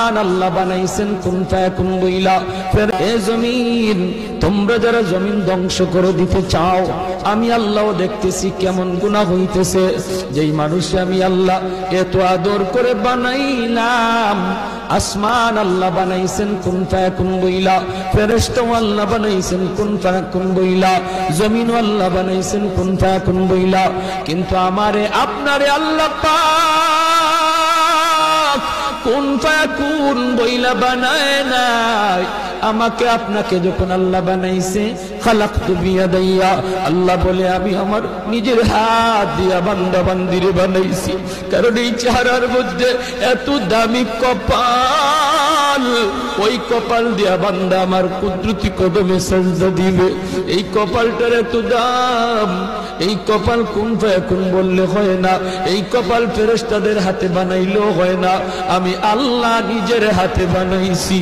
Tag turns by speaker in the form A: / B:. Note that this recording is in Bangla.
A: আসমান আল্লাহ বানাইছেন কুন ফায়াকুন বইলা। ফের এ জমিন, তোমরা যারা জমিন ধ্বংস করে দিতে চাও, আমি আল্লাহও দেখতেছি কেমন গুনাহ হইতেছে। যেই মানুষে আমি আল্লাহ এত আদর করে বানাইলাম, আসমান আল্লাহ বানাইছেন কুন ফায়াকুন বইলা, ফেরেশতা আল্লাহ বানাইছেন কুন ফায়াকুন বইলা, জমিন আল্লাহ বানাইছেন কুন ফায়াকুন বইলা। কিন্তু আমারে আপনারে আল্লাহ পাক কুন ফায়াকুন বইলা বানায় নাই। আমাকে আপনাকে যখন আল্লাহ বানাইছে, খালাকতু বিয়াদাইয়া, আল্লাহ বলে আমি আমার নিজের হাত দিয়া বান্দা বান্দিরে বানাইছি। কারণ এই চেহারার মধ্যে এত দামি কপাল, ওই কপাল দিয়া বান্দা আমার কুদরতি কদমে সাজদা দিবে। এই কপালটার এত দাম। এই কপাল কুন ফায়াকুন বললে হয় না, এই কপাল ফেরেশতাদের হাতে বানাইলেও হয় না, আমি আল্লাহ নিজের হাতে বানাইছি।